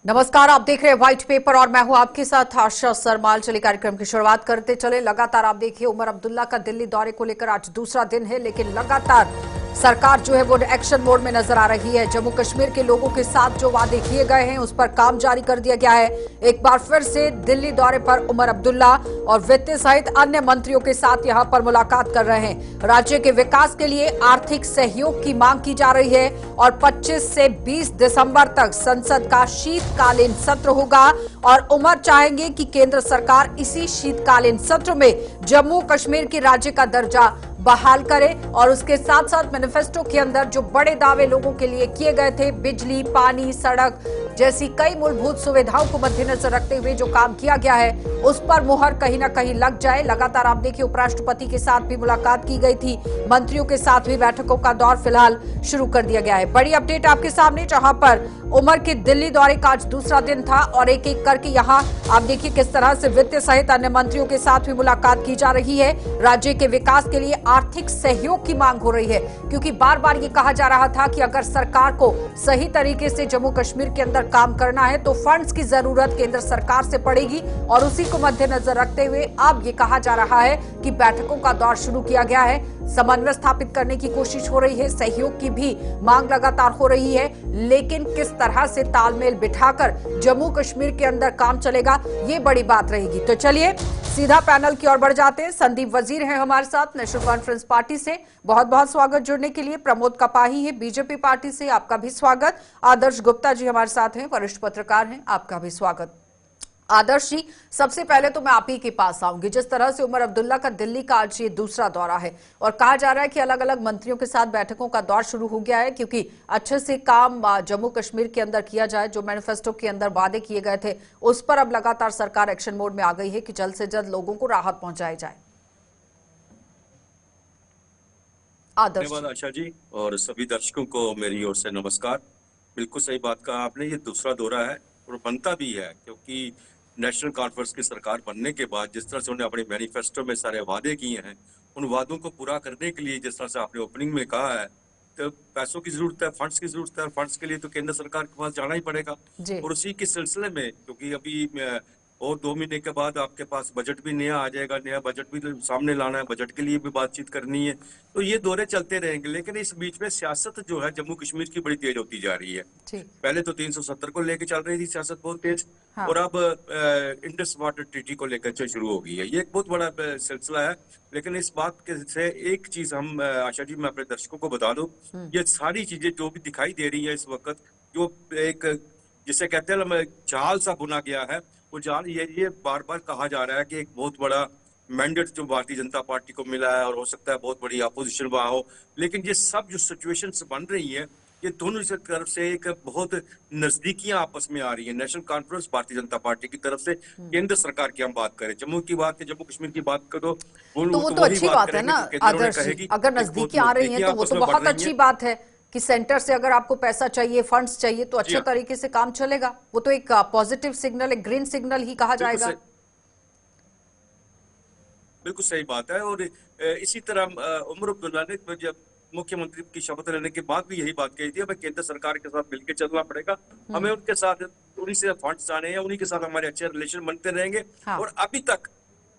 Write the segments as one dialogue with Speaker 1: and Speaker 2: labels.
Speaker 1: नमस्कार, आप देख रहे हैं व्हाइट पेपर और मैं हूं आपके साथ आशा सरमाल। चलिए कार्यक्रम की शुरुआत करते चले। लगातार आप देखिए उमर अब्दुल्ला का दिल्ली दौरे को लेकर आज दूसरा दिन है, लेकिन लगातार सरकार जो है वो एक्शन मोड में नजर आ रही है। जम्मू कश्मीर के लोगों के साथ जो वादे किए गए हैं उस पर काम जारी कर दिया गया है। एक बार फिर से दिल्ली दौरे पर उमर अब्दुल्ला और वित्त सहित अन्य मंत्रियों के साथ यहां पर मुलाकात कर रहे हैं। राज्य के विकास के लिए आर्थिक सहयोग की मांग की जा रही है और 25 से 20 दिसंबर तक संसद का शीतकालीन सत्र होगा और उमर चाहेंगे कि केंद्र सरकार इसी शीतकालीन सत्र में जम्मू कश्मीर की राज्य का दर्जा बहाल करे और उसके साथ साथ मैनिफेस्टो के अंदर जो बड़े दावे लोगों के लिए किए गए थे, बिजली, पानी, सड़क जैसी कई मूलभूत सुविधाओं को मद्देनजर रखते हुए जो काम किया गया है उस पर मुहर कहीं ना कहीं लग जाए। लगातार आप देखिए उपराष्ट्रपति के साथ भी मुलाकात की गई थी, मंत्रियों के साथ भी बैठकों का दौर फिलहाल शुरू कर दिया गया है। बड़ी अपडेट आपके सामने, जहां पर उमर के दिल्ली दौरे का आज दूसरा दिन था और एक एक करके यहां आप देखिए किस तरह से वित्त सहित अन्य मंत्रियों के साथ भी मुलाकात की जा रही है। राज्य के विकास के लिए आर्थिक सहयोग की मांग हो रही है, क्योंकि बार बार ये कहा जा रहा था कि अगर सरकार को सही तरीके से जम्मू कश्मीर के अंदर काम करना है तो फंड्स की जरूरत केंद्र सरकार से पड़ेगी और उसी को मद्देनजर रखते हुए अब ये कहा जा रहा है कि बैठकों का दौर शुरू किया गया है। समन्वय स्थापित करने की कोशिश हो रही है, सहयोग की भी मांग लगातार हो रही है, लेकिन किस तरह से तालमेल बिठाकर जम्मू कश्मीर के अंदर काम चलेगा ये बड़ी बात रहेगी। तो चलिए सीधा पैनल की ओर बढ़ जाते हैं। संदीप वजीर हैं हमारे साथ नेशनल कॉन्फ्रेंस पार्टी से, बहुत बहुत स्वागत जुड़ने के लिए। प्रमोद कपाही है बीजेपी पार्टी से, आपका भी स्वागत। आदर्श गुप्ता जी हमारे साथ हैं, वरिष्ठ पत्रकार हैं, आपका भी स्वागत। आदर्श जी, सबसे पहले तो मैं आप ही के पास आऊंगी। जिस तरह से उमर अब्दुल्ला का दिल्ली का आज ये दूसरा दौरा है और कहा जा रहा है कि अलग अलग मंत्रियों के साथ बैठकों का दौर शुरू हो गया है, क्योंकि अच्छे से काम जम्मू कश्मीर के अंदर किया जाए। जो मैनिफेस्टो के अंदर वादे किए गए थे उस पर अब लगातार सरकार एक्शन मोड में आ गई है कि जल्द से जल्द लोगों को राहत पहुंचाई जाए।
Speaker 2: धन्यवाद आशा जी, और सभी दर्शकों को मेरी ओर से नमस्कार। बिल्कुल सही बात कहा आपने, ये दूसरा दौरा है और बनता भी है, क्योंकि नेशनल कॉन्फ्रेंस की सरकार बनने के बाद जिस तरह से उन्होंने अपने मैनिफेस्टो में सारे वादे किए हैं, उन वादों को पूरा करने के लिए जिस तरह से आपने ओपनिंग में कहा है, तो पैसों की जरूरत है, फंड्स की जरूरत है, और फंड्स के लिए तो केंद्र सरकार के पास जाना ही पड़ेगा। और उसी के सिलसिले में, क्योंकि अभी और 2 महीने के बाद आपके पास बजट भी नया आ जाएगा, नया बजट भी सामने लाना है, बजट के लिए भी बातचीत करनी है, तो ये दौरे चलते रहेंगे। लेकिन इस बीच में सियासत जो है जम्मू कश्मीर की बड़ी तेज होती जा रही है। पहले तो 370 को लेकर चल रही थी सियासत बहुत तेज, और अब इंडस वाटर ट्रीटी को लेकर शुरू हो गई है। ये एक बहुत बड़ा सिलसिला है। लेकिन इस बात के से एक चीज हम आशा जी मैं अपने दर्शकों को बता दूं, ये सारी चीजें जो भी दिखाई दे रही है इस वक्त, जो एक जिसे कहते हैं जाल सा बुना गया है, वो जाल ये बार बार कहा जा रहा है कि एक बहुत बड़ा मैंडेट जो भारतीय जनता पार्टी को मिला है और हो सकता है बहुत बड़ी अपोजिशन वहां हो। लेकिन ये सब जो सिचुएशंस बन रही है, ये दोनों तरफ से एक बहुत नजदीकियां आपस में आ रही है। National conference Bharatiya Janata party की तरफ से, केंद्र सरकार की हम बात करें, जम्मू की बात, जम्मू कश्मीर की बात करो
Speaker 1: तो वो तो अच्छी बात है ना आदर्श जी, अगर नजदीकी आ रही है तो वो तो बहुत अच्छी बात है कि सेंटर से अगर आपको पैसा चाहिए, फंड्स चाहिए तो अच्छे तरीके से काम चलेगा। वो तो एक पॉजिटिव सिग्नल, एक ग्रीन सिग्नल ही कहा जाएगा।
Speaker 2: बिल्कुल सही बात है। और इसी तरह उमर अब्दुल्ला ने जब मुख्यमंत्री की शपथ लेने के बाद भी यही बात कही थी, हमें केंद्र सरकार के साथ मिलकर चलना पड़ेगा, हमें उनके साथ, उन्हीं से फंड्स आने हैं, उन्हीं के साथ हमारे अच्छे रिलेशन बनते रहेंगे। और अभी तक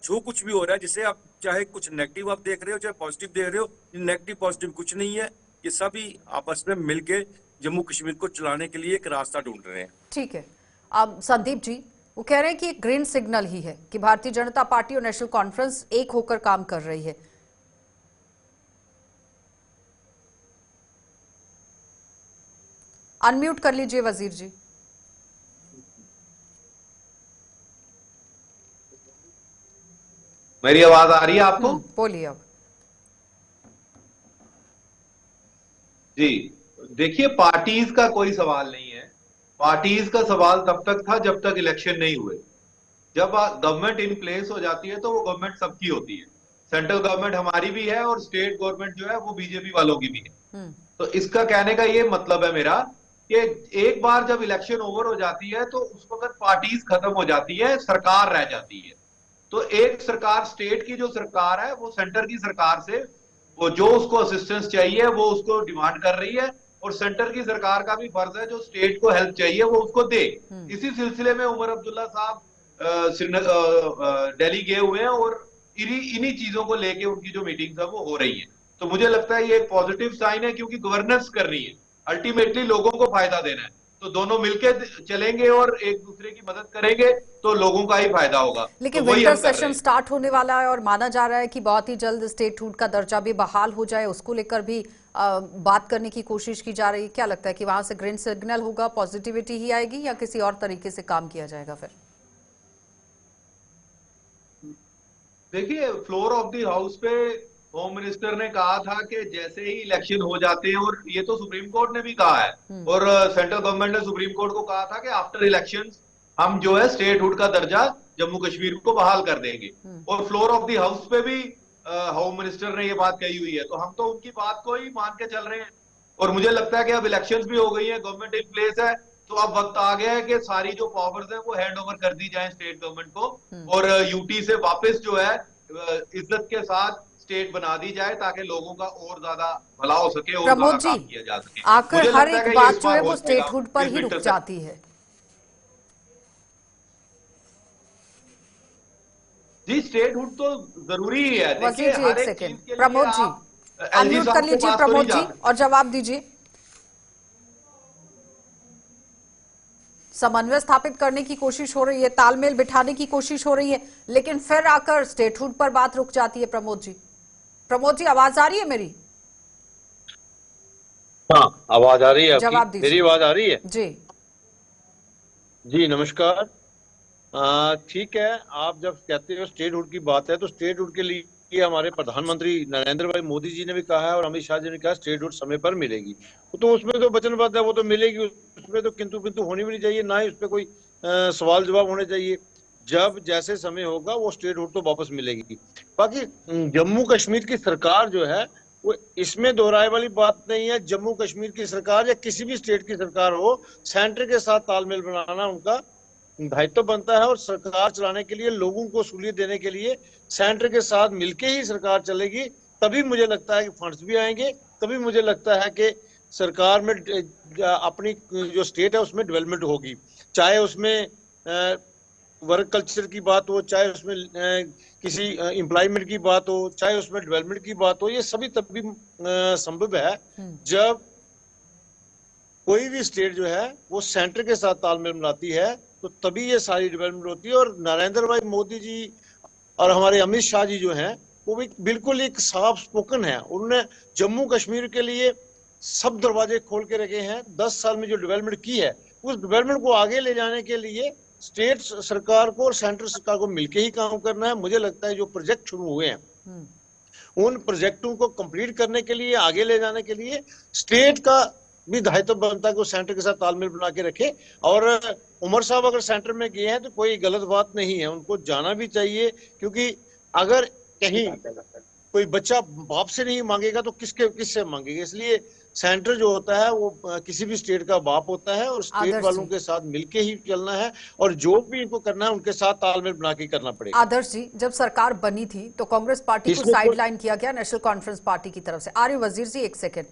Speaker 2: जो कुछ भी हो रहा है, जिसे आप चाहे कुछ नेगेटिव आप देख रहे हो चाहे पॉजिटिव देख रहे हो, नेगेटिव पॉजिटिव कुछ नहीं है, ये सभी आपस में मिलके जम्मू कश्मीर को चलाने के लिए एक रास्ता ढूंढ रहे हैं।
Speaker 1: ठीक है। अब संदीप जी वो कह रहे हैं कि ग्रीन सिग्नल ही है कि भारतीय जनता पार्टी और नेशनल कॉन्फ्रेंस एक होकर काम कर रही है। अनम्यूट कर लीजिए वजीर जी।
Speaker 3: मेरी आवाज आ रही है आपको?
Speaker 1: बोलिए अब।
Speaker 3: जी देखिए, पार्टीज का कोई सवाल नहीं है। पार्टीज का सवाल तब तक था जब तक इलेक्शन नहीं हुए। जब गवर्नमेंट इन प्लेस हो जाती है तो वो गवर्नमेंट सबकी होती है। सेंट्रल गवर्नमेंट हमारी भी है और स्टेट गवर्नमेंट जो है वो बीजेपी वालों की भी है। तो इसका कहने का ये मतलब है मेरा कि एक बार जब इलेक्शन ओवर हो जाती है तो उस वक्त पार्टीज खत्म हो जाती है, सरकार रह जाती है। तो एक सरकार, स्टेट की जो सरकार है वो सेंटर की सरकार से वो जो उसको असिस्टेंस चाहिए वो उसको डिमांड कर रही है, और सेंटर की सरकार का भी फर्ज है, जो स्टेट को हेल्प चाहिए वो उसको दे। इसी सिलसिले में उमर अब्दुल्ला साहब दिल्ली गए हुए हैं और इन्हीं चीजों को लेके उनकी जो मीटिंग्स है वो हो रही है। तो मुझे लगता है ये एक पॉजिटिव साइन है, क्योंकि गवर्नेंस करनी है, अल्टीमेटली लोगों को फायदा देना है। तो दोनों मिलके चलेंगे और एक दूसरे की मदद करेंगे तो लोगों का ही फायदा होगा।
Speaker 1: लेकिन
Speaker 3: तो वही
Speaker 1: विंटर
Speaker 3: हम कर रहे
Speaker 1: सेशन
Speaker 3: हैं।
Speaker 1: स्टार्ट होने वाला है और माना जा रहा है कि बहुत ही जल्द स्टेटहुड का दर्जा भी बहाल हो जाए, उसको लेकर भी बात करने की कोशिश की जा रही है। क्या लगता है कि वहां से ग्रीन सिग्नल होगा, पॉजिटिविटी ही आएगी, या किसी और तरीके से काम किया जाएगा फिर?
Speaker 3: देखिए, फ्लोर ऑफ द हाउस पे होम मिनिस्टर ने कहा था कि जैसे ही इलेक्शन हो जाते हैं, और ये तो सुप्रीम कोर्ट ने भी कहा है, और सेंट्रल गवर्नमेंट ने सुप्रीम कोर्ट को कहा था कि आफ्टर इलेक्शंस हम जो है स्टेटहुड का दर्जा जम्मू कश्मीर को बहाल कर देंगे। और फ्लोर ऑफ द हाउस पे भी होम मिनिस्टर ने ये बात कही हुई है। तो हम तो उनकी बात को ही मान के चल रहे हैं। और मुझे लगता है कि अब इलेक्शंस भी हो गई है, गवर्नमेंट इन प्लेस है, तो अब वक्त आ गया है कि सारी जो पावर्स हैं वो हैंड ओवर कर दी जाए स्टेट गवर्नमेंट को, और यूटी से वापस जो है इज्जत के साथ स्टेट बना दी जाए, ताकि लोगों का और ज्यादा भला हो सके और ज्यादा
Speaker 1: प्रमोद जी,
Speaker 3: काम किया जा सके।
Speaker 1: आकर
Speaker 3: मुझे
Speaker 1: हर
Speaker 3: लगता है
Speaker 1: एक
Speaker 3: कि ये
Speaker 1: बात
Speaker 3: इस
Speaker 1: जो है
Speaker 3: बार हो
Speaker 1: वो
Speaker 3: जाएगा
Speaker 1: स्टेटहुड पर
Speaker 3: इस
Speaker 1: ही रुक
Speaker 3: विंटर से।
Speaker 1: जाती है।
Speaker 3: जी, स्टेटहुड तो जरूरी ही है।
Speaker 1: वजीर
Speaker 3: देखिए,
Speaker 1: जी
Speaker 3: हर
Speaker 1: एक
Speaker 3: एक
Speaker 1: सेकेंड,
Speaker 3: चीज के लिए
Speaker 1: प्रमोद जी
Speaker 3: आप एलजी
Speaker 1: अनम्यूट कर
Speaker 3: साहब के
Speaker 1: लीजिए
Speaker 3: पास तो नहीं
Speaker 1: प्रमोद
Speaker 3: जा
Speaker 1: जी,
Speaker 3: सकते।
Speaker 1: और जवाब दीजिए। समन्वय स्थापित करने की कोशिश हो रही है, तालमेल बिठाने की कोशिश हो रही है, लेकिन फिर आकर स्टेटहुड पर बात रुक जाती है। प्रमोद जी, प्रमोद जी आवाज आ रही है मेरी?
Speaker 4: हाँ, आवाज आ रही है आपकी।
Speaker 1: जवाब
Speaker 4: मेरी
Speaker 1: दीजिए
Speaker 4: आवाज आ रही है?
Speaker 1: जी।
Speaker 4: जी नमस्कार। ठीक है, आप जब कहते हो स्टेटहुड की बात है, तो स्टेटहुड के लिए हमारे प्रधानमंत्री नरेंद्र भाई मोदी जी ने भी कहा है और अमित शाह जी ने कहा स्टेटहुड समय पर मिलेगी। तो उसमें तो वचनबद्ध है, वो तो मिलेगी। उसमें तो किंतु किंतु होनी भी नहीं चाहिए, ना ही उस पर कोई सवाल जवाब होने चाहिए। जब जैसे समय होगा वो स्टेटहुड तो वापस मिलेगी। बाकी जम्मू कश्मीर की सरकार जो है वो इसमें दोहराए वाली बात नहीं है। जम्मू कश्मीर की सरकार या किसी भी स्टेट की सरकार हो, सेंटर के साथ तालमेल बनाना उनका दायित्व बनता है। और सरकार चलाने के लिए, लोगों को सहूलियत देने के लिए सेंटर के साथ मिलके ही सरकार चलेगी। तभी मुझे लगता है कि फंड्स भी आएंगे, तभी मुझे लगता है कि सरकार में अपनी जो स्टेट है उसमें डेवलपमेंट होगी। चाहे उसमें वर्क कल्चर की बात हो, चाहे उसमें किसी एम्प्लॉयमेंट की बात हो, चाहे उसमें डेवलपमेंट की बात हो, ये सभी तभी संभव है जब कोई भी स्टेट जो है वो सेंटर के साथ तालमेल बनाती है, तो तभी ये सारी डेवलपमेंट होती है। और नरेंद्र भाई मोदी जी और हमारे अमित शाह जी जो हैं वो भी बिल्कुल एक साफ स्पोकन है। उन्होंने जम्मू कश्मीर के लिए सब दरवाजे खोल के रखे हैं। 10 साल में जो डेवलपमेंट की है, उस डेवलपमेंट को आगे ले जाने के लिए स्टेट सरकार को और सेंट्रल सरकार को मिलकर ही काम करना है। मुझे लगता है जो प्रोजेक्ट शुरू हुए हैं उन प्रोजेक्टों को कंप्लीट करने के लिए, आगे ले जाने के लिए स्टेट का भी दायित्व बनता है कि वो सेंटर के साथ तालमेल बना के रखे। और उमर साहब अगर सेंटर में गए हैं तो कोई गलत बात नहीं है, उनको जाना भी चाहिए। क्योंकि अगर कहीं कोई बच्चा बाप से नहीं मांगेगा तो किससे मांगेगा। इसलिए सेंटर जो होता है वो किसी भी स्टेट का बाप होता है, और स्टेट वालों के साथ मिलके ही चलना है। और जो भी इनको करना है उनके साथ तालमेल बना के करना पड़ेगा।
Speaker 1: आदर्श जी, जब सरकार बनी थी तो कांग्रेस पार्टी को साइडलाइन किया गया नेशनल कॉन्फ्रेंस पार्टी की तरफ से। आर्य वजीर जी एक सेकेंड,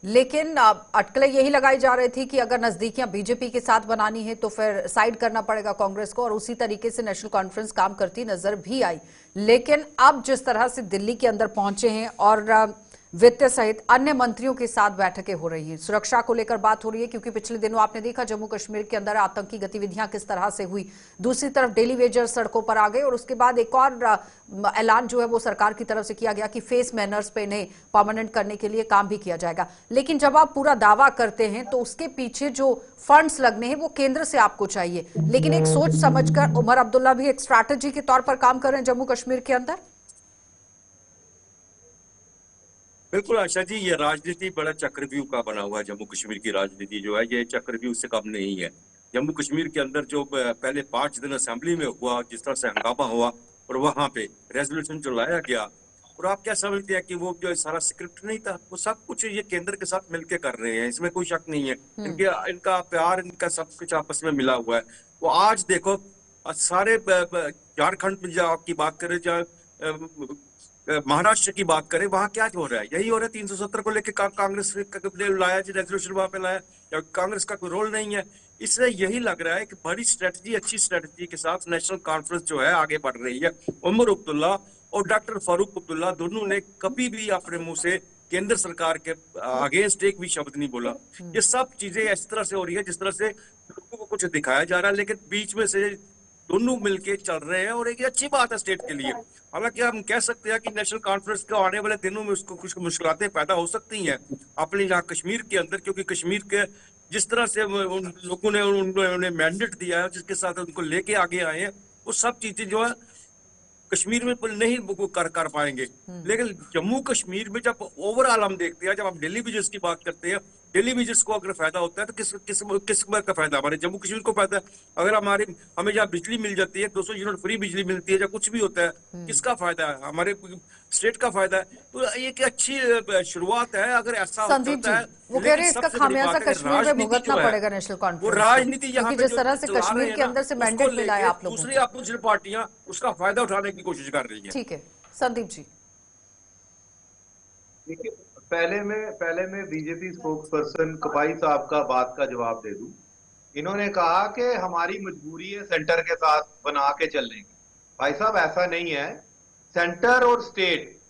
Speaker 1: लेकिन अटकलें यही लगाई जा रही थी कि अगर नजदीकियां बीजेपी के साथ बनानी है तो फिर साइड करना पड़ेगा कांग्रेस को, और उसी तरीके से नेशनल कॉन्फ्रेंस काम करती नजर भी आई। लेकिन अब जिस तरह से दिल्ली के अंदर पहुंचे हैं और वित्त सहित अन्य मंत्रियों के साथ बैठकें हो रही हैं, सुरक्षा को लेकर बात हो रही है, क्योंकि पिछले दिनों आपने देखा जम्मू कश्मीर के अंदर आतंकी गतिविधियां किस तरह से हुई। दूसरी तरफ डेली वेजर सड़कों पर आ गए, और उसके बाद एक और ऐलान जो है वो सरकार की तरफ से किया गया कि फेस मैनर्स पे इन्हें परमानेंट करने के लिए काम भी किया जाएगा। लेकिन जब आप पूरा दावा करते हैं तो उसके पीछे जो फंड्स लगने हैं वो केंद्र से आपको चाहिए। लेकिन एक सोच समझकर उमर अब्दुल्ला भी एक स्ट्रैटेजी के तौर पर काम कर रहे हैं जम्मू कश्मीर के अंदर।
Speaker 2: बिल्कुल आशा जी, ये राजनीति बड़ा चक्रव्यूह का बना हुआ है। जम्मू कश्मीर की राजनीति जो है ये चक्रव्यूह से कम नहीं है। जम्मू कश्मीर के अंदर जो पहले 5 दिन असेंबली में हुआ, जिस तरह से हंगामा हुआ और वहां पे रेजोल्यूशन जो लाया गया, और आप क्या समझते हैं कि वो जो सारा स्क्रिप्ट नहीं था, वो सब कुछ ये केंद्र के साथ मिलके कर रहे हैं, इसमें कोई शक नहीं है। इनका प्यार, इनका सब कुछ आपस में मिला हुआ है। वो आज देखो सारे झारखंड में आपकी बात करें, महाराष्ट्र की बात करें, वहां क्या हो रहा है? यही हो रहा है, 370 को लेकर कांग्रेस ने लाया जी, रेजोल्यूशन वहां पे लाया, या कांग्रेस का कोई रोल नहीं है। इसलिए यही लग रहा है कि बड़ी स्ट्रेटजी, अच्छी स्ट्रेटजी के साथ नेशनल कॉन्फ्रेंस जो है आगे बढ़ रही है। उमर अब्दुल्ला और डॉक्टर फारूक अब्दुल्ला दोनों ने कभी भी अपने मुंह से केंद्र सरकार के अगेंस्ट एक भी शब्द नहीं बोला। ये सब चीजें इस तरह से हो रही है जिस तरह से लोगों को कुछ दिखाया जा रहा है, लेकिन बीच में से दोनों मिलके चल रहे हैं, और एक अच्छी बात है स्टेट के लिए। हालांकि हम कह सकते हैं कि नेशनल कॉन्फ्रेंस के आने वाले दिनों में उसको कुछ मुश्किलें पैदा हो सकती हैं अपने यहाँ कश्मीर के अंदर, क्योंकि कश्मीर के जिस तरह से उन लोगों ने उन्हें मैंडेट दिया है, जिसके साथ उनको लेके आगे आए हैं, वो सब चीजें जो है कश्मीर में नहीं वो कर पाएंगे। लेकिन जम्मू कश्मीर में जब ओवरऑल हम देखते हैं, जब हम दिल्ली विजिट्स की बात करते हैं, दिल्ली विजिट्स को अगर फायदा होता है तो किस का फायदा? हमारे जम्मू कश्मीर को फायदा है। अगर हमें जहाँ बिजली मिल जाती है, 200 यूनिट फ्री बिजली मिलती है, या कुछ भी होता है, किसका फायदा है? हमारे स्टेट का फायदा है। तो ये एक अच्छी शुरुआत है अगर ऐसा
Speaker 1: संदीप जी,
Speaker 2: होता है।
Speaker 1: वो कह रहे हैं इसका खामियाजा कश्मीर में भुगतना पड़ेगा नेशनल
Speaker 2: वो
Speaker 1: कॉन्फ्रेंस,
Speaker 2: राजनीति यहाँ
Speaker 1: क्योंकि
Speaker 2: पे
Speaker 1: जिस तरह से कश्मीर के अंदर से मैंडेट मिला है आप लोगों
Speaker 2: दूसरी
Speaker 1: को।
Speaker 2: अपोजिशन पार्टियां उसका फायदा उठाने की कोशिश कर रही हैं।
Speaker 1: ठीक है संदीप जी।
Speaker 3: देखिए, पहले मैं बीजेपी स्पोक्स पर्सन कपाई साहब का बात का जवाब दे दूं। इन्होंने कहा कि हमारी मजबूरी है सेंटर के साथ बना के चलने की। भाई साहब, ऐसा नहीं है। सेंटर और स्टेट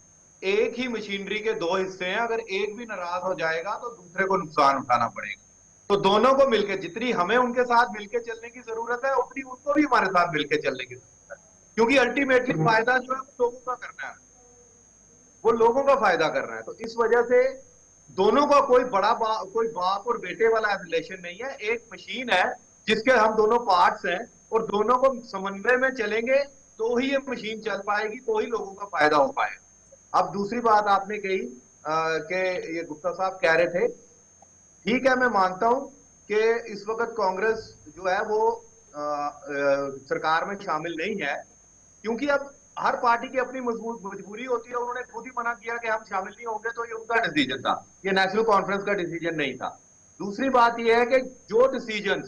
Speaker 3: एक ही मशीनरी के दो हिस्से हैं। अगर एक भी नाराज हो जाएगा तो दूसरे को नुकसान उठाना पड़ेगा। तो दोनों को मिलकर, जितनी हमें उनके साथ मिलकर चलने की जरूरत है, उतनी उनको भी हमारे साथ मिलकर चलने की जरूरत है। क्योंकि अल्टीमेटली फायदा जो है वो लोगों का करना है, वो लोगों का फायदा कर रहा है। तो इस वजह से दोनों का कोई कोई बाप और बेटे वाला रिलेशन नहीं है। एक मशीन है जिसके हम दोनों पार्ट्स हैं, और दोनों को समन्वय में चलेंगे तो ही ये मशीन चल पाएगी, तो ही लोगों का फायदा हो पाएगा। अब दूसरी बात आपने कही कि ये गुप्ता साहब कह रहे थे, ठीक है, मैं मानता हूं कि इस वक्त कांग्रेस जो है वो सरकार में शामिल नहीं है, क्योंकि अब हर पार्टी की अपनी मजबूरी होती है। उन्होंने खुद ही मना किया कि हम शामिल नहीं होंगे, तो ये उनका डिसीजन था, ये नेशनल कॉन्फ्रेंस का डिसीजन नहीं था। दूसरी बात यह है कि जो डिसीजन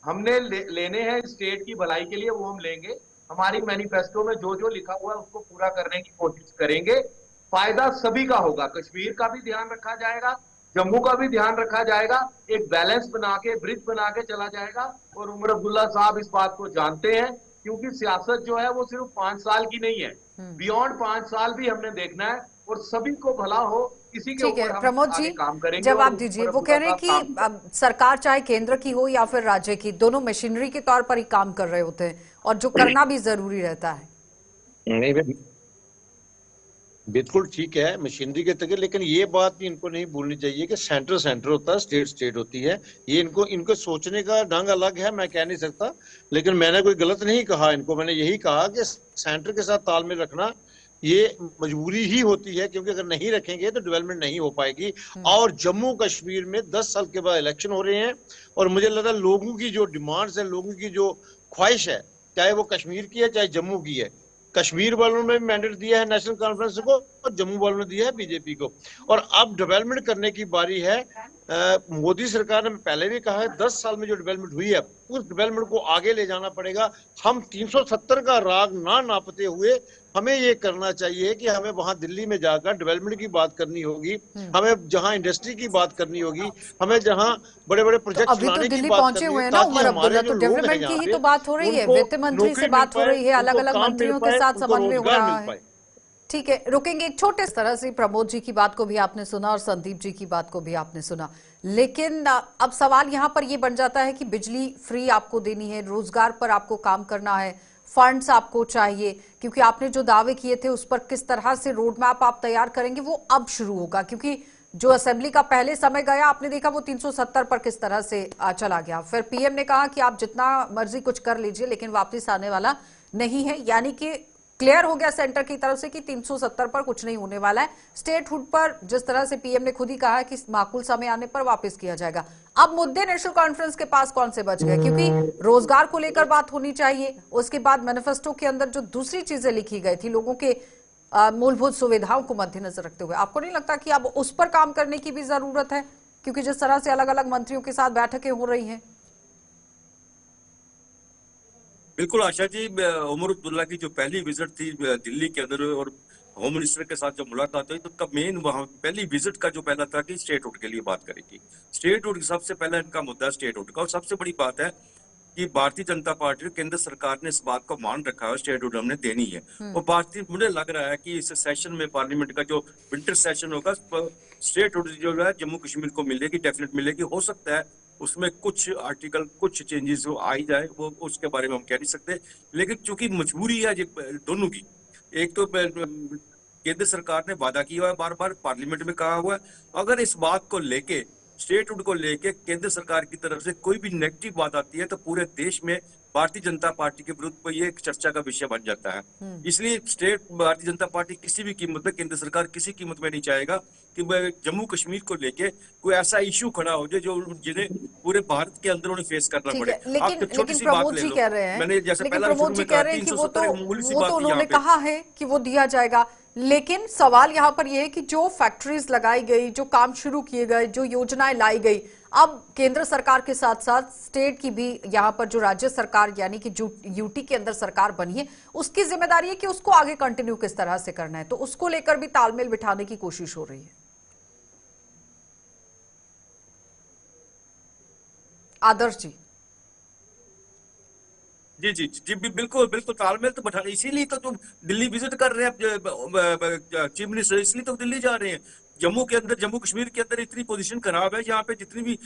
Speaker 3: हमने लेने हैं स्टेट की भलाई के लिए, वो हम लेंगे। हमारी मैनिफेस्टो में जो जो लिखा हुआ है उसको पूरा करने की कोशिश करेंगे। फायदा सभी का होगा, कश्मीर का भी ध्यान रखा जाएगा, जम्मू का भी ध्यान रखा जाएगा, एक बैलेंस बना के, ब्रिज बना के चला जाएगा। और उमर अब्दुल्ला साहब इस बात को जानते हैं, क्योंकि सियासत जो है वो सिर्फ 5 साल की नहीं है, बियॉन्ड 5 साल भी हमने देखना है, और सभी को भला हो, इसी के ऊपर हम
Speaker 1: प्रमोद जी
Speaker 3: काम करेंगे।
Speaker 1: जवाब दीजिए। वो कह रहे हैं कि सरकार चाहे केंद्र की हो या फिर राज्य की, दोनों मशीनरी के तौर पर ही काम कर रहे होते हैं, और जो करना भी जरूरी रहता है।
Speaker 4: नहीं, बिल्कुल ठीक है, मशीनरी के तरीके, लेकिन ये बात भी इनको नहीं भूलनी चाहिए कि सेंटर सेंटर होता है, स्टेट स्टेट होती है। ये इनको सोचने का ढंग अलग है, मैं कह नहीं सकता, लेकिन मैंने कोई गलत नहीं कहा इनको। मैंने यही कहा कि सेंटर के साथ तालमेल रखना ये मजबूरी ही होती है, क्योंकि अगर नहीं रखेंगे तो डेवलपमेंट नहीं हो पाएगी। और जम्मू कश्मीर में 10 साल के बाद इलेक्शन हो रहे हैं, और मुझे लगता है लोगों की जो डिमांड्स है, लोगों की जो ख्वाहिश है, चाहे वो कश्मीर की है चाहे जम्मू की है, कश्मीर वालों ने मैंडेट दिया है नेशनल कॉन्फ्रेंस को, और जम्मू वालों ने दिया है बीजेपी को। और अब डेवलपमेंट करने की बारी है। मोदी सरकार ने पहले भी कहा है 10 साल में जो डेवलपमेंट हुई है, उस डेवलपमेंट को आगे ले जाना पड़ेगा। हम 370 का राग ना नापते हुए हमें ये करना चाहिए कि हमें वहां दिल्ली में जाकर डेवलपमेंट की बात करनी होगी, हमें जहां इंडस्ट्री की बात करनी होगी, हमें जहां बड़े बड़े प्रोजेक्ट
Speaker 1: अभी तो दिल्ली पहुंचे हुए हैं ना उमर अब्दुल्ला, तो डेवलपमेंट की ही तो बात हो रही है, वित्त मंत्री से बात हो रही है, अलग अलग मंत्रियों के साथ समन्वय हो रहा है। ठीक है, रुकेंगे एक छोटे तरह से। प्रमोद जी की बात को भी आपने सुना और संदीप जी की बात को भी आपने सुना, लेकिन अब सवाल यहाँ पर ये बन जाता है कि बिजली फ्री आपको देनी है, रोजगार पर आपको काम करना है, फंड्स आपको चाहिए, क्योंकि आपने जो दावे किए थे उस पर किस तरह से रोड मैप आप तैयार करेंगे वो अब शुरू होगा। क्योंकि जो असेंबली का पहले समय गया, आपने देखा वो 370 पर किस तरह से चला गया। फिर पीएम ने कहा कि आप जितना मर्जी कुछ कर लीजिए, लेकिन वापस आने वाला नहीं है। यानी कि क्लियर हो गया सेंटर की तरफ से कि 370 पर कुछ नहीं होने वाला है। स्टेट हुड पर जिस तरह से पीएम ने खुद ही कहा है कि माकूल समय आने पर वापस किया जाएगा। अब मुद्दे नेशनल कॉन्फ्रेंस के पास कौन से बच गए? क्योंकि रोजगार को लेकर बात होनी चाहिए, उसके बाद मैनिफेस्टो के अंदर जो दूसरी चीजें लिखी गई थी, लोगों के मूलभूत सुविधाओं को मद्देनजर रखते हुए, आपको नहीं लगता कि अब उस पर काम करने की भी जरूरत है? क्योंकि जिस तरह से अलग अलग मंत्रियों के साथ बैठकें हो रही हैं।
Speaker 2: बिल्कुल आशा जी, उमर अब्दुल्ला की जो पहली विजिट थी दिल्ली के अंदर, और होम मिनिस्टर के साथ जब मुलाकात हुई तो उनका मेन वहां पहली विजिट का जो पहला था कि स्टेटहुड के लिए बात करेगी। स्टेटहुड सबसे पहला इनका मुद्दा स्टेटहुड का, और सबसे बड़ी बात है कि भारतीय जनता पार्टी और केंद्र सरकार ने इस बात को मान रखा है स्टेटहुड हमने देनी है। और भारतीय, मुझे लग रहा है कि इस सेशन में पार्लियामेंट का जो विंटर सेशन होगा स्टेटहुड जो है जम्मू कश्मीर को मिलेगी, डेफिनेट मिलेगी। हो सकता है उसमें कुछ आर्टिकल कुछ चेंजेस हो आई जाए, वो उसके बारे में हम कह नहीं सकते, लेकिन चूंकि मजबूरी है दोनों की। एक तो केंद्र सरकार ने वादा किया हुआ है, बार बार पार्लियामेंट में कहा हुआ है, अगर इस बात को लेके स्टेटहुड को लेके केंद्र सरकार की तरफ से कोई भी नेगेटिव बात आती है तो पूरे देश में भारतीय जनता पार्टी के विरुद्ध पर ये एक चर्चा का विषय बन जाता है। इसलिए भारतीय जनता पार्टी किसी भी कीमत में, केंद्र सरकार किसी कीमत में नहीं चाहेगा कि जम्मू कश्मीर को लेके कोई ऐसा इशू खड़ा हो जाए जो जिन्हें पूरे भारत के अंदर उन्हें फेस करना
Speaker 1: ठीक
Speaker 2: पड़े।
Speaker 1: है, लेकिन
Speaker 2: प्रमोद
Speaker 1: जी कह रहे हैं,
Speaker 2: मैंने जैसे
Speaker 1: लेकिन
Speaker 2: पहला
Speaker 1: प्रमोद जी कह रहे हैं कि वो तो उन्होंने कहा है कि वो दिया जाएगा, लेकिन सवाल यहाँ पर ये है कि जो फैक्ट्रीज लगाई गई, जो काम शुरू किए गए, जो योजनाएं लाई गई, अब केंद्र सरकार के साथ साथ स्टेट की भी यहाँ पर जो राज्य सरकार यानी कि यूटी के अंदर सरकार बनी है, उसकी जिम्मेदारी है कि उसको आगे कंटिन्यू किस तरह से करना है, तो उसको लेकर भी तालमेल बिठाने की कोशिश हो रही है। आदर्श जी।
Speaker 2: जी जी जी बिल्कुल बिल्कुल, तालमेल तो बैठा, इसीलिए तो तुम दिल्ली विजिट कर रहे हैं चीफ मिनिस्टर, इसलिए तो दिल्ली जा रहे हैं। जम्मू के अंदर, जम्मू कश्मीर के अंदर इतनी पोजीशन खराब है, यहाँ पे जितनी भी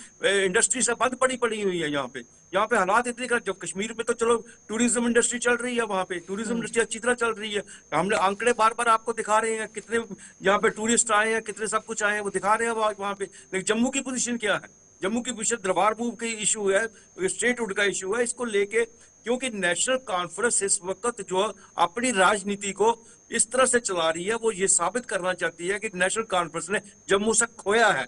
Speaker 2: इंडस्ट्री सब बंद पड़ी हुई है। यहाँ पे हालात इतने खराब, जब कश्मीर में तो चलो टूरिज्म इंडस्ट्री चल रही है, वहाँ पे टूरिज्म इंडस्ट्री अच्छी तरह चल रही है। हमने आंकड़े बार बार आपको दिखा रहे हैं, कितने यहाँ पे टूरिस्ट आए हैं, कितने सब कुछ आए हैं, वो दिखा रहे हैं वहाँ पे। लेकिन जम्मू की पोजीशन क्या है? जम्मू की पोजीशन दरबार मूव का इशू है, स्टेटहुड का इशू है, इसको लेके क्योंकि नेशनल कॉन्फ्रेंस इस वक्त जो अपनी राजनीति को इस तरह से चला रही है, वो ये साबित करना चाहती है कि नेशनल कॉन्फ्रेंस ने जम्मू से खोया है,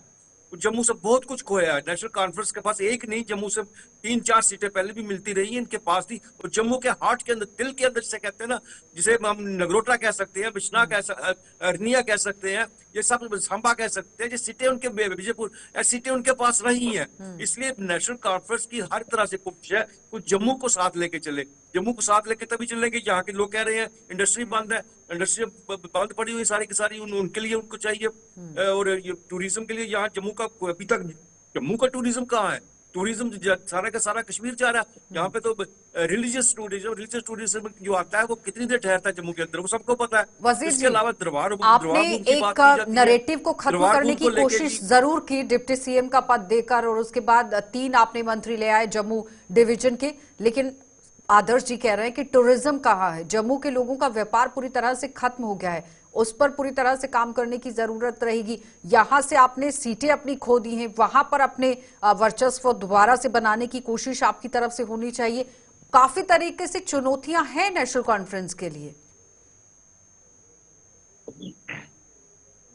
Speaker 2: जम्मू से बहुत कुछ खोया है। नेशनल कॉन्फ्रेंस के पास एक नहीं, जम्मू से 3-4 सीटें पहले भी मिलती रही हैं, इनके पास थी। और जम्मू के हार्ट के अंदर, दिल के अंदर, जिसे कहते हैं ना, जिसे हम नगरोटा कह सकते हैं, बिश्ना अरनिया कह सकते हैं, ये सब सांबा कह सकते हैं, ये सीटें उनके, विजयपुर, सीटें उनके पास रही हैं। इसलिए नेशनल कॉन्फ्रेंस की हर तरह से कोशिश है कुछ जम्मू को साथ लेके चले। जम्मू को साथ लेके तभी चलेंगे, यहाँ के लोग कह रहे हैं इंडस्ट्री बंद है, इंडस्ट्री बंद पड़ी हुई सारी की सारी, उनके लिए उनको चाहिए। और ये टूरिज्म के लिए यहाँ जम्मू का, अभी तक जम्मू का टूरिज्म कहाँ है? टूरिज्म सारा का सारा कश्मीर जा रहा है। यहाँ पे तो रिलीजियस टूरिज्म जो आता है वो कितनी देर ठहरता है जम्मू के अंदर, वो सबको पता है।
Speaker 1: वजीर
Speaker 2: इसके
Speaker 1: जी,
Speaker 2: अलावा दरबार
Speaker 1: आपने एक नैरेटिव को खत्म करने की कोशिश जरूर की डिप्टी सीएम का पद देकर, और उसके बाद 3 आपने मंत्री ले आए जम्मू डिवीजन के, लेकिन आदर्श जी कह रहे हैं कि टूरिज्म कहाँ है? जम्मू के लोगों का व्यापार पूरी तरह से खत्म हो गया है, उस पर पूरी तरह से काम करने की जरूरत रहेगी। यहां से आपने सीटें अपनी खो दी हैं, वहां पर अपने वर्चस्व दोबारा से बनाने की कोशिश आपकी तरफ से होनी चाहिए। काफी तरीके से चुनौतियां हैं नेशनल कॉन्फ्रेंस के लिए।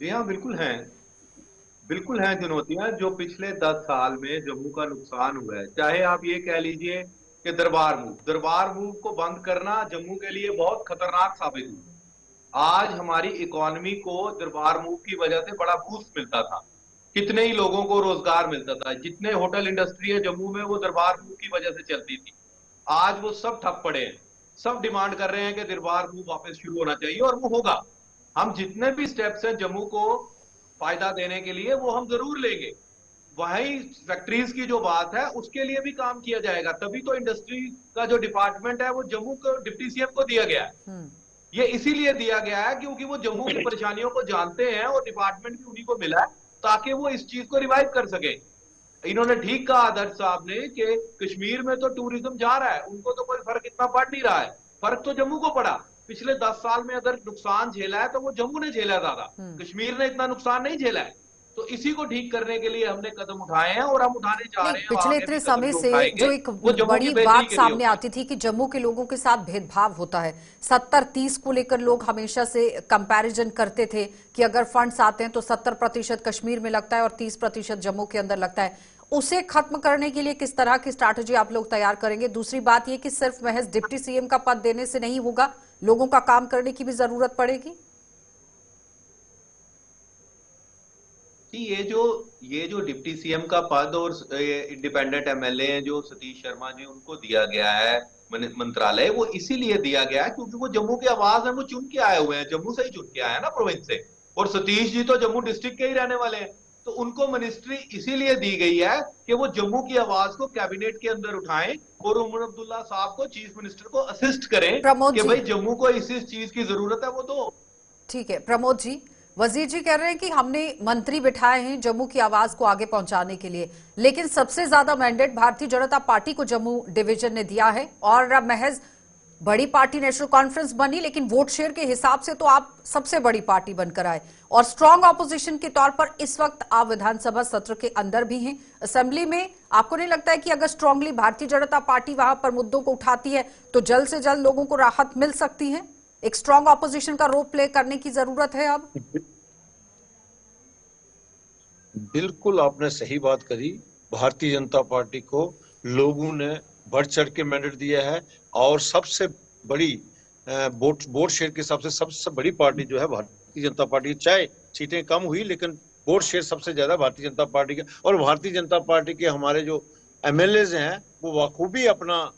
Speaker 3: जी हाँ, बिल्कुल हैं चुनौतियां। जो पिछले 10 साल में जम्मू का नुकसान हुआ है, चाहे आप ये कह लीजिए कि दरबार मूव को बंद करना जम्मू के लिए बहुत खतरनाक साबित हुआ। आज हमारी इकोनॉमी को दरबार मूव की वजह से बड़ा बूस्ट मिलता था, कितने ही लोगों को रोजगार मिलता था, जितने होटल इंडस्ट्री है जम्मू में वो दरबार मूव की वजह से चलती थी। आज वो सब ठप पड़े हैं, सब डिमांड कर रहे हैं कि दरबार मूव वापस शुरू होना चाहिए, और वो होगा। हम जितने भी स्टेप्स हैं जम्मू को फायदा देने के लिए, वो हम जरूर लेंगे। वहीं फैक्ट्रीज की जो बात है उसके लिए भी काम किया जाएगा, तभी तो इंडस्ट्री का जो डिपार्टमेंट है वो जम्मू को डिप्टी सीएम को दिया गया है। ये इसीलिए दिया गया है क्योंकि वो जम्मू की परेशानियों को जानते हैं, और डिपार्टमेंट भी उन्हीं को मिला है ताकि वो इस चीज को रिवाइव कर सके। इन्होंने ठीक कहा आदर्श साहब ने कि कश्मीर में तो टूरिज्म जा रहा है, उनको तो कोई फर्क इतना पड़ नहीं रहा है, फर्क तो जम्मू को पड़ा। पिछले 10 साल में अगर नुकसान झेला है तो वो जम्मू ने झेला ज्यादा, कश्मीर ने इतना नुकसान नहीं झेला है। तो इसी को ठीक करने के लिए हमने कदम उठाए हैं और हम उठाने जा रहे हैं।
Speaker 1: पिछले इतने समय से जो एक बड़ी बात सामने आती थी कि जम्मू के लोगों के साथ भेदभाव होता है, 70-30 को लेकर लोग हमेशा से कंपैरिजन करते थे कि अगर फंड्स आते हैं तो 70% कश्मीर में लगता है और 30% जम्मू के अंदर लगता है। उसे खत्म करने के लिए किस तरह की स्ट्रैटेजी आप लोग तैयार करेंगे? दूसरी बात यह कि सिर्फ महज डिप्टी सीएम का पद देने से नहीं होगा, लोगों का काम करने की भी जरूरत पड़ेगी।
Speaker 3: कि ये जो डिप्टी सीएम का पद और इंडिपेंडेंट एमएलए हैं जो सतीश शर्मा जी, उनको दिया गया है, मंत्रालय वो इसीलिए दिया गया है क्योंकि वो जम्मू की आवाज है, वो चुन के आए हुए हैं, जम्मू से ही चुन के आए हैं ना, प्रोविंस से। और सतीश जी तो जम्मू डिस्ट्रिक्ट के ही रहने वाले हैं, तो उनको मिनिस्ट्री इसीलिए दी गई है कि वो जम्मू की आवाज को कैबिनेट के अंदर उठाएं और उमर अब्दुल्ला साहब को, चीफ मिनिस्टर को असिस्ट करें कि भाई जम्मू को इस चीज की जरूरत है वो दो।
Speaker 1: ठीक है प्रमोद जी, वजीर जी कह रहे हैं कि हमने मंत्री बिठाए हैं जम्मू की आवाज को आगे पहुंचाने के लिए, लेकिन सबसे ज्यादा मैंडेट भारतीय जनता पार्टी को जम्मू डिवीजन ने दिया है और अब महज बड़ी पार्टी नेशनल कॉन्फ्रेंस बनी, लेकिन वोट शेयर के हिसाब से तो आप सबसे बड़ी पार्टी बनकर आए और स्ट्रांग ऑपोजिशन के तौर पर इस वक्त आप विधानसभा सत्र के अंदर भी हैं, असेंबली में। आपको नहीं लगता है कि अगर स्ट्रांगली भारतीय जनता पार्टी वहां पर मुद्दों को उठाती है तो जल्द से जल्द लोगों को राहत मिल सकती है? एक स्ट्रांग ऑपोजिशन का रोल प्ले करने की जरूरत है अब।
Speaker 4: बिल्कुल आपने सही बात करी। भारतीय जनता पार्टी को लोगों ने बढ़ चढ़ के मैंडेट दिया है और सबसे बड़ी वोट शेयर के हिसाब से सबसे बड़ी पार्टी जो है भारतीय जनता पार्टी। चाहे सीटें कम हुई लेकिन वोट शेयर सबसे ज्यादा भारतीय जनता पार्टी का। और भारतीय जनता पार्टी के हमारे जो एमएलएज हैं वो बखूबी अपना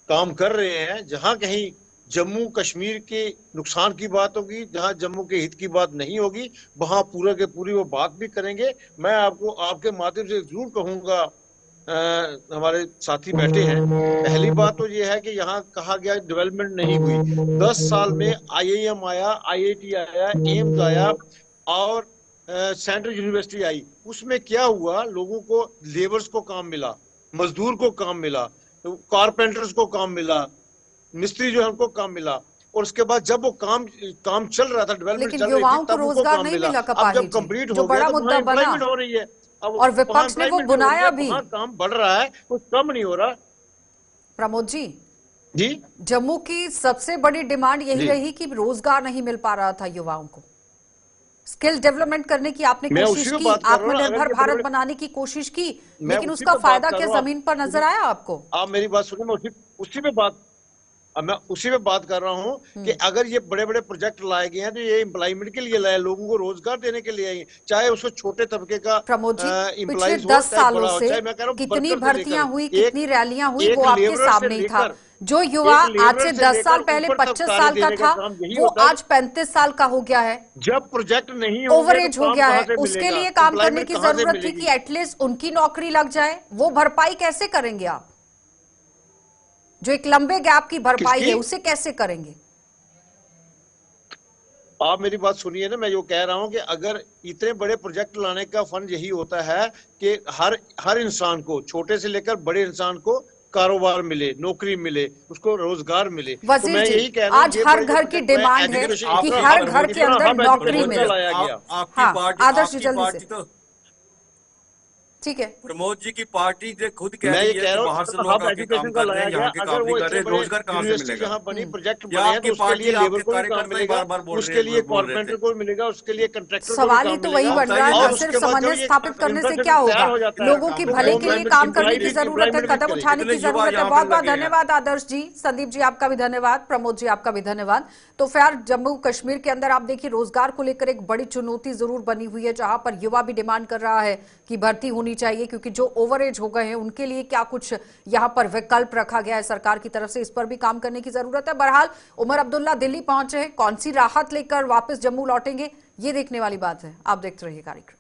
Speaker 4: काम कर रहे हैं। जहां कहीं जम्मू कश्मीर के नुकसान की बात होगी, जहां जम्मू के हित की बात नहीं होगी, वहां पूरा के पूरी वो बात भी करेंगे। मैं आपको आपके माध्यम से जरूर कहूंगा, हमारे साथी बैठे हैं, पहली बात तो ये है कि यहाँ कहा गया डेवलपमेंट नहीं हुई। 10 साल में आईआईएम आया, आईआईटी आया, एम्स आया और सेंट्रल यूनिवर्सिटी आई। उसमें क्या हुआ, लोगों को, लेबर्स को काम मिला, मजदूर को काम मिला, कारपेंटर्स को काम मिला, मिस्त्री जो है उनको काम मिला। और उसके बाद जब वो काम चल रहा था, डेवलपमेंट चल रही थी,
Speaker 1: युवाओं को
Speaker 4: तब उनको
Speaker 1: रोजगार
Speaker 4: काम
Speaker 1: नहीं
Speaker 4: मिला।
Speaker 1: मिला
Speaker 4: अब जब कंप्लीट हो गया तो वहाँ एम्प्लॉयमेंट हो रही है। अब
Speaker 1: और विपक्ष ने वो बुनाया भी,
Speaker 4: काम बढ़ रहा है, कुछ कम नहीं हो रहा।
Speaker 1: प्रमोद जी
Speaker 4: जी,
Speaker 1: जम्मू की सबसे बड़ी डिमांड यही रही कि रोजगार नहीं मिल पा रहा था युवाओं को। स्किल डेवलपमेट करने की आपने कोशिश की, आत्मनिर्भर भारत बनाने की कोशिश की, लेकिन उसका फायदा क्या जमीन पर नजर आया आपको?
Speaker 4: आप मेरी बात सुनिए, मैं उसी पे बात कर रहा हूँ कि अगर ये बड़े बड़े प्रोजेक्ट लाए गए हैं तो ये एम्प्लॉयमेंट के लिए लाए, लोगों को रोजगार देने के लिए आए, चाहे उसको छोटे तबके का
Speaker 1: प्रमोद जी, पिछले 10 सालों से कितनी भर्तियां हुई, कितनी रैलियां हुई, वो आपके सामने ही था। जो युवा आज से 10 साल पहले 25 साल का था वो आज 35 साल का हो गया है।
Speaker 4: जब प्रोजेक्ट नहीं
Speaker 1: ओवरेज हो गया है, उसके लिए काम करने की जरूरत थी कि एटलीस्ट उनकी नौकरी लग जाए। वो भरपाई कैसे करेंगे आप? जो एक लंबे गैप की भरपाई है उसे कैसे करेंगे?
Speaker 4: आप मेरी बात सुनिए ना, मैं जो कह रहा हूं कि अगर इतने बड़े प्रोजेक्ट लाने का फंड यही होता है कि हर इंसान को, छोटे से लेकर बड़े इंसान को कारोबार मिले, नौकरी मिले, उसको रोजगार मिले। तो मैं यही कह रहा हूं,
Speaker 1: आज हर घर की डिमांड है कि हर घर के अंदर नौकरी मिले। हाँ, आदर्श जी जल्दी से। ठीक है,
Speaker 2: प्रमोद जी की पार्टी ने खुद कह रही है कि बाहर से लोग आके काम कर रहे हैं, यहाँ के काम नहीं कर रहे, रोजगार कहाँ से मिलेगा?
Speaker 4: जहाँ बनी प्रोजेक्ट बने हैं तो उसके लिए लेबर को भी काम मिलेगा, उसके लिए कॉर्पोरेटर को मिलेगा, उसके लिए कंट्रैक्टर को
Speaker 1: सवाल ही तो वही बन रहा है। सिर्फ समन्वय स्थापित करने से क्या होगा? लोगों की भले के लिए काम करने की जरूरत है, कदम उठाने की जरूरत है। बहुत बहुत धन्यवाद आदर्श जी, संदीप जी आपका भी धन्यवाद, प्रमोद जी आपका भी धन्यवाद। तो फिर जम्मू कश्मीर के अंदर आप देखिए रोजगार को लेकर एक बड़ी चुनौती जरूर बनी हुई है, जहां पर युवा भी डिमांड कर रहा है कि भर्ती होनी चाहिए, क्योंकि जो ओवरएज हो गए हैं उनके लिए क्या कुछ यहां पर विकल्प रखा गया है सरकार की तरफ से, इस पर भी काम करने की जरूरत है। बहरहाल उमर अब्दुल्ला दिल्ली पहुंचे हैं, कौन सी राहत लेकर वापस जम्मू लौटेंगे ये देखने वाली बात है। आप देखते रहिए कार्यक्रम।